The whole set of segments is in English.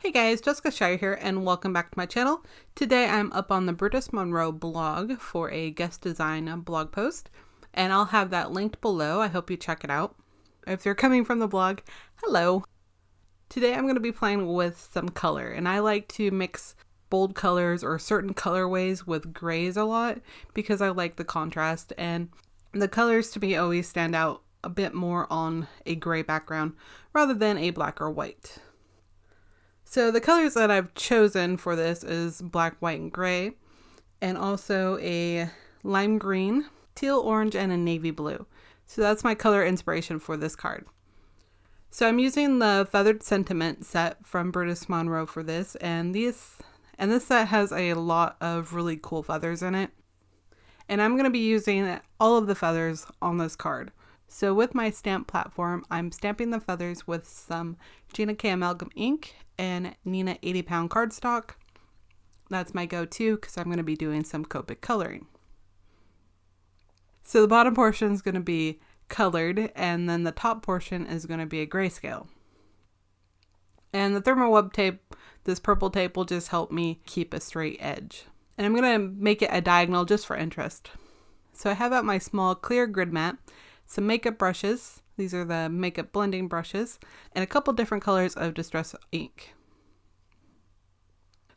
Hey guys, Jessica Shier here and welcome back to my channel. Today I'm up on the Brutus Monroe blog for a guest design blog post and I'll have that linked below. I hope you check it out. If you're coming from the blog, hello. Today I'm going to be playing with some color and I like to mix bold colors or certain colorways with grays a lot because I like the contrast, and the colors to me always stand out a bit more on a gray background rather than a black or white. So the colors that I've chosen for this is black, white, and gray, and also a lime green, teal orange, and a navy blue. So that's my color inspiration for this card. So I'm using the Feathered Sentiment set from Brutus Monroe for this, and this set has a lot of really cool feathers in it. And I'm going to be using all of the feathers on this card. So with my stamp platform, I'm stamping the feathers with some Gina Amalgam ink and Neenah 80-pound cardstock. That's my go-to because I'm going to be doing some Copic coloring. So the bottom portion is going to be colored, and then the top portion is going to be a grayscale. And the thermal web tape, this purple tape, will just help me keep a straight edge. And I'm going to make it a diagonal just for interest. So I have out my small clear grid mat, some makeup brushes, these are the makeup blending brushes, and a couple different colors of distress ink.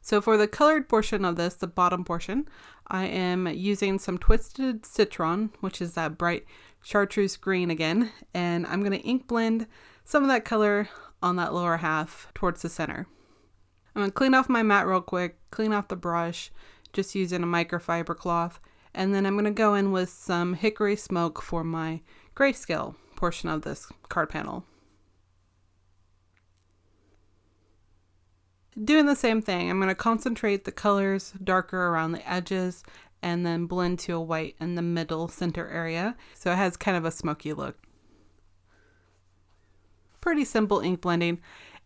So for the colored portion of this, the bottom portion, I am using some Twisted Citron, which is that bright chartreuse green again, and I'm going to ink blend some of that color on that lower half towards the center. I'm going to clean off my mat real quick, clean off the brush, just using a microfiber cloth, and then I'm going to go in with some Hickory smoke for my grayscale portion of this card panel. Doing the same thing, I'm going to concentrate the colors darker around the edges and then blend to a white in the middle center area, so it has kind of a smoky look. Pretty simple ink blending.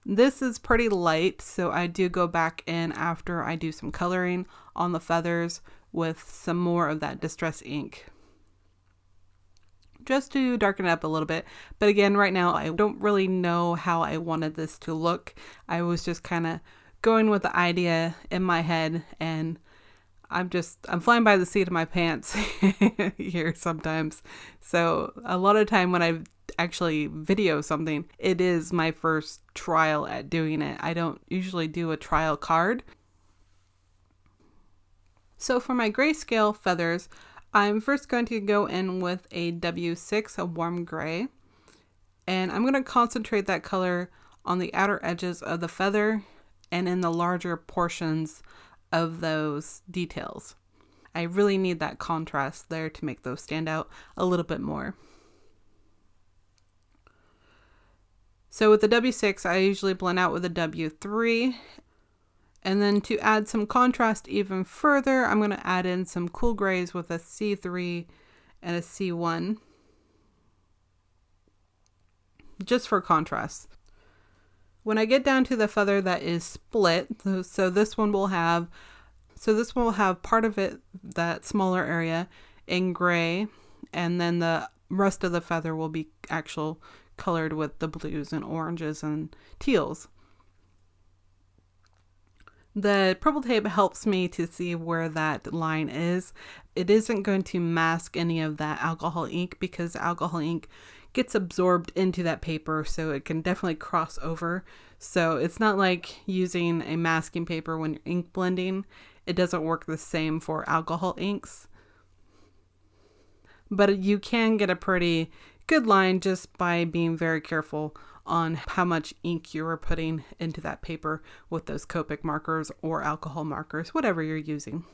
This is pretty light, so I do go back in after I do some coloring on the feathers with some more of that distress ink, just to darken it up a little bit. But again, right now I don't really know how I wanted this to look. I was just kind of going with the idea in my head, and I'm flying by the seat of my pants here sometimes. So a lot of time when I actually video something, it is my first trial at doing it. I don't usually do a trial card. So for my grayscale feathers, I'm first going to go in with a W6, a warm gray, and I'm going to concentrate that color on the outer edges of the feather and in the larger portions of those details. I really need that contrast there to make those stand out a little bit more. So with the W6, I usually blend out with a W3. And then to add some contrast even further, I'm going to add in some cool grays with a C3 and a C1. Just for contrast. When I get down to the feather that is split, so this one will have part of it, that smaller area, in gray, and then the rest of the feather will be actual colored with the blues and oranges and teals. The purple tape helps me to see where that line is. It isn't going to mask any of that alcohol ink because alcohol ink gets absorbed into that paper, so it can definitely cross over. So it's not like using a masking paper when you're ink blending. It doesn't work the same for alcohol inks. But you can get a pretty good line just by being very careful on how much ink you are putting into that paper with those Copic markers or alcohol markers, whatever you're using.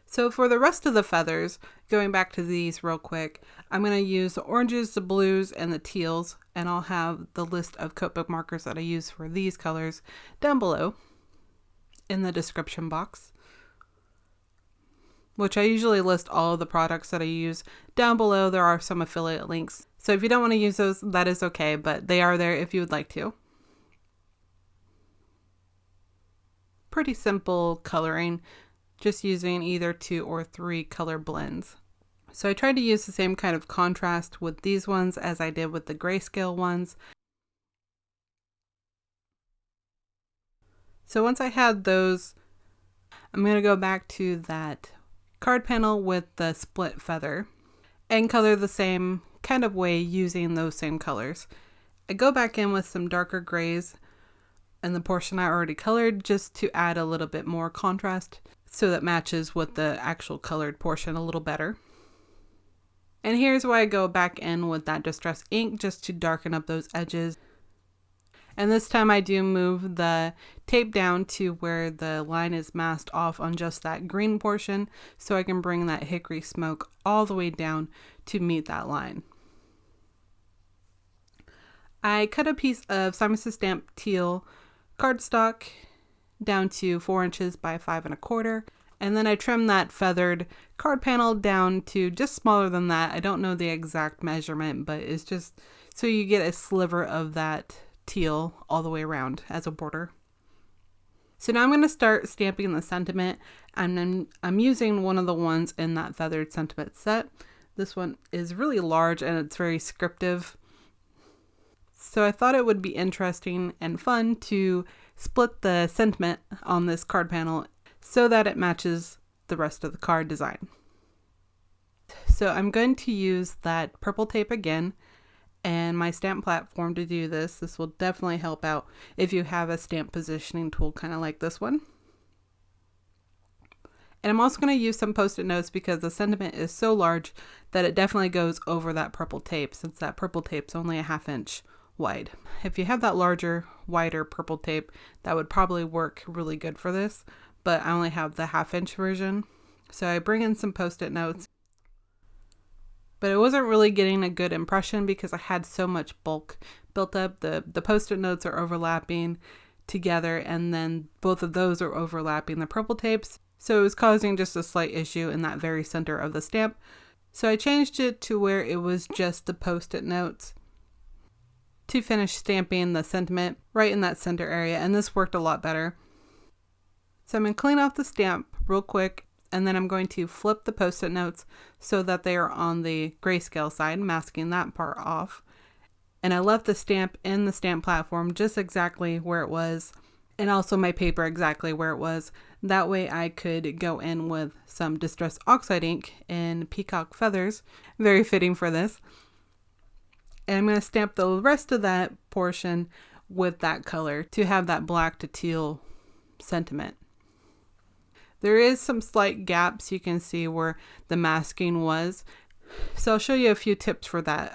So for the rest of the feathers, going back to these real quick, I'm going to use the oranges, the blues, and the teals, and I'll have the list of Copic markers that I use for these colors down below in the description box, which I usually list all of the products that I use. Down below there are some affiliate links, so if you don't want to use those, that is okay, but they are there if you would like to. Pretty simple coloring, just using either 2 or 3 color blends. So I tried to use the same kind of contrast with these ones as I did with the grayscale ones. So once I had those, I'm going to go back to that card panel with the split feather and color the same kind of way using those same colors. I go back in with some darker grays and the portion I already colored just to add a little bit more contrast so that matches with the actual colored portion a little better. And here's why I go back in with that distress ink just to darken up those edges. And this time I do move the tape down to where the line is masked off on just that green portion so I can bring that hickory smoke all the way down to meet that line. I cut a piece of Simon Says Stamp Teal cardstock down to 4 inches by 5 1/4. And then I trimmed that feathered card panel down to just smaller than that. I don't know the exact measurement, but it's just so you get a sliver of that teal all the way around as a border. So now I'm going to start stamping the sentiment, and then I'm using one of the ones in that feathered sentiment set. This one is really large and it's very scriptive. So I thought it would be interesting and fun to split the sentiment on this card panel so that it matches the rest of the card design. So I'm going to use that purple tape again and my stamp platform to do this. This will definitely help out if you have a stamp positioning tool kind of like this one. And I'm also going to use some post-it notes because the sentiment is so large that it definitely goes over that purple tape, since that purple tape's only a 1/2 inch wide. If you have that larger, wider purple tape, that would probably work really good for this, but I only have the 1/2 inch version. So I bring in some post-it notes, but I wasn't really getting a good impression because I had so much bulk built up. The post-it notes are overlapping together, and then both of those are overlapping the purple tapes. So it was causing just a slight issue in that very center of the stamp. So I changed it to where it was just the post-it notes to finish stamping the sentiment right in that center area, and this worked a lot better. So I'm going to clean off the stamp real quick, and then I'm going to flip the post-it notes so that they are on the grayscale side, masking that part off. And I left the stamp in the stamp platform just exactly where it was, and also my paper exactly where it was. That way I could go in with some Distress Oxide ink in Peacock Feathers, very fitting for this. And I'm going to stamp the rest of that portion with that color to have that black to teal sentiment. There is some slight gaps you can see where the masking was. So I'll show you a few tips for that.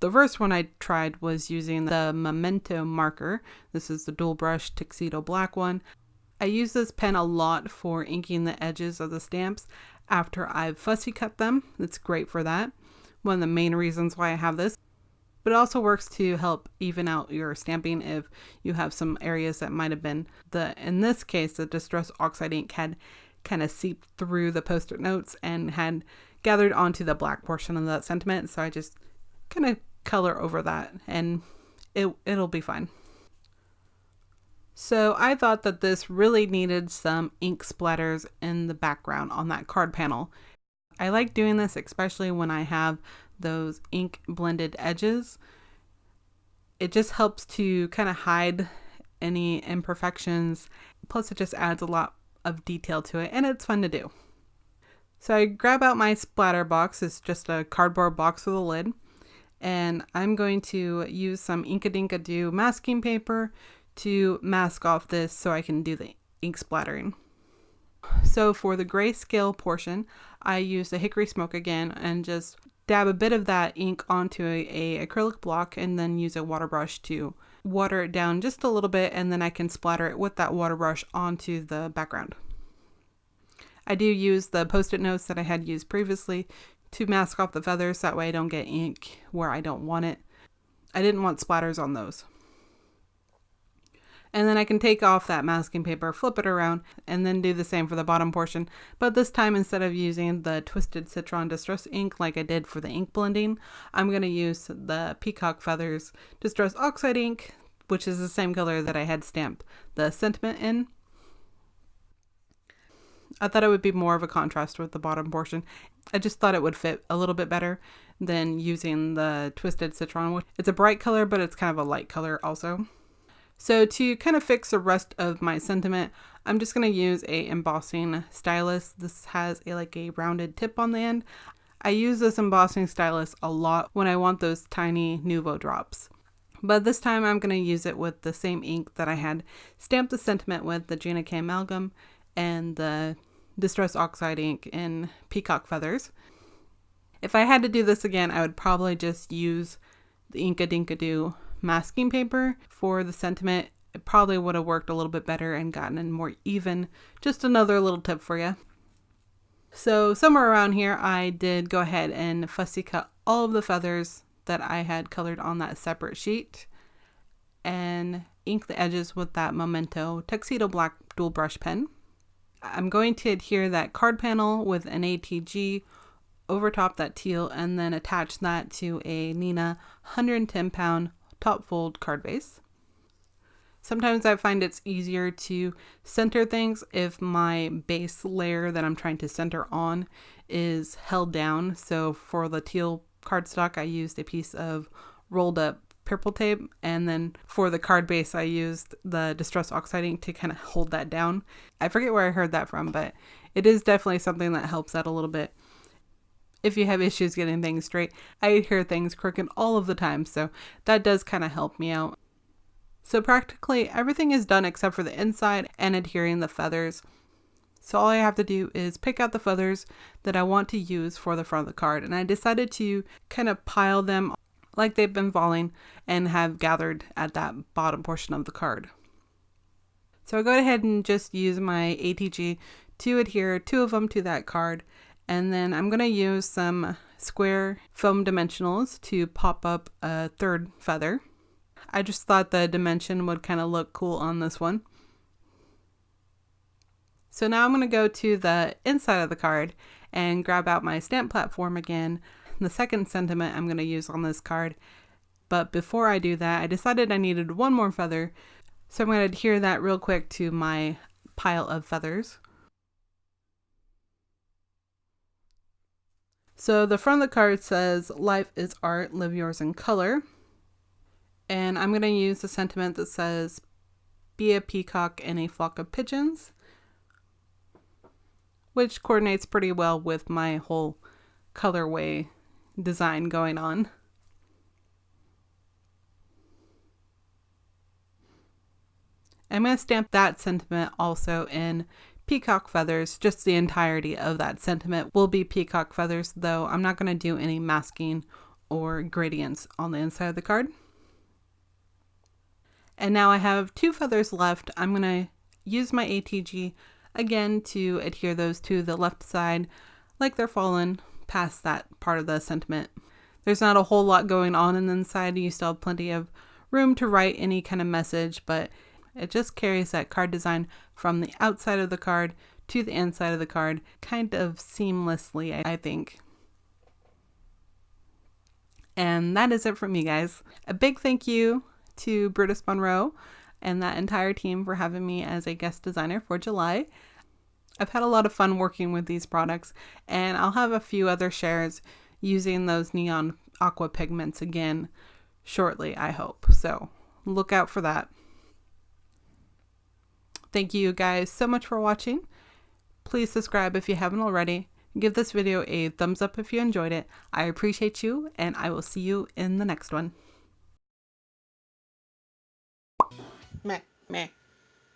The first one I tried was using the Memento marker. This is the dual brush Tuxedo black one. I use this pen a lot for inking the edges of the stamps after I've fussy cut them. It's great for that. One of the main reasons why I have this. But it also works to help even out your stamping if you have some areas that might have been in this case, the Distress Oxide ink had kind of seeped through the post-it notes and had gathered onto the black portion of that sentiment. So I just kind of color over that and it'll be fine. So I thought that this really needed some ink splatters in the background on that card panel. I like doing this especially when I have those ink blended edges. It just helps to kind of hide any imperfections. Plus it just adds a lot of detail to it and it's fun to do. So I grab out my splatter box. It's just a cardboard box with a lid. And I'm going to use some Inkadinkado masking paper to mask off this so I can do the ink splattering. So for the grayscale portion, I use the hickory smoke again and just dab a bit of that ink onto a acrylic block and then use a water brush to water it down just a little bit, and then I can splatter it with that water brush onto the background. I do use the post-it notes that I had used previously to mask off the feathers, that way I don't get ink where I don't want it. I didn't want splatters on those. And then I can take off that masking paper, flip it around, and then do the same for the bottom portion. But this time, instead of using the Twisted Citron Distress ink like I did for the ink blending, I'm going to use the Peacock Feathers Distress Oxide ink, which is the same color that I had stamped the sentiment in. I thought it would be more of a contrast with the bottom portion. I just thought it would fit a little bit better than using the Twisted Citron. It's a bright color, but it's kind of a light color also. So to kind of fix the rest of my sentiment, I'm just going to use a embossing stylus. This has like a rounded tip on the end. I use this embossing stylus a lot when I want those tiny Nuvo drops. But this time I'm going to use it with the same ink that I had stamped the sentiment with, the Gina Amalgam and the Distress Oxide ink in Peacock Feathers. If I had to do this again, I would probably just use the Inkadinkado masking paper for the sentiment. It probably would have worked a little bit better and gotten it more even. Just another little tip for you. So somewhere around here, I did go ahead and fussy cut all of the feathers that I had colored on that separate sheet and ink the edges with that Memento Tuxedo black dual brush pen. I'm going to adhere that card panel with an ATG over top that teal and then attach that to a Neenah 110-pound top fold card base. Sometimes I find it's easier to center things if my base layer that I'm trying to center on is held down. So for the teal cardstock, I used a piece of rolled up purple tape, and then for the card base, I used the Distress Oxide ink to kind of hold that down. I forget where I heard that from, but it is definitely something that helps out a little bit. If you have issues getting things straight, I hear things crooked all of the time, so that does kind of help me out. So practically everything is done except for the inside and adhering the feathers. So all I have to do is pick out the feathers that I want to use for the front of the card. And I decided to kind of pile them like they've been falling and have gathered at that bottom portion of the card. So I go ahead and just use my ATG to adhere 2 of them to that card. And then I'm going to use some square foam dimensionals to pop up a 3rd feather. I just thought the dimension would kind of look cool on this one. So now I'm going to go to the inside of the card and grab out my stamp platform again. The second sentiment I'm going to use on this card. But before I do that, I decided I needed 1 more feather. So I'm going to adhere that real quick to my pile of feathers. So the front of the card says, "Life is art, live yours in color." And I'm going to use the sentiment that says, "Be a peacock in a flock of pigeons," which coordinates pretty well with my whole colorway design going on. I'm going to stamp that sentiment also in peacock feathers. Just the entirety of that sentiment will be peacock feathers, though I'm not going to do any masking or gradients on the inside of the card. And now I have 2 feathers left. I'm going to use my ATG again to adhere those to the left side like they're fallen past that part of the sentiment. There's not a whole lot going on in the inside. You still have plenty of room to write any kind of message, but it just carries that card design from the outside of the card to the inside of the card kind of seamlessly, I think. And that is it from me, guys. A big thank you to Brutus Monroe and that entire team for having me as a guest designer for July. I've had a lot of fun working with these products, and I'll have a few other shares using those neon aqua pigments again shortly, I hope. So look out for that. Thank you guys so much for watching. Please subscribe if you haven't already. Give this video a thumbs up if you enjoyed it. I appreciate you, and I will see you in the next one. Meh, meh.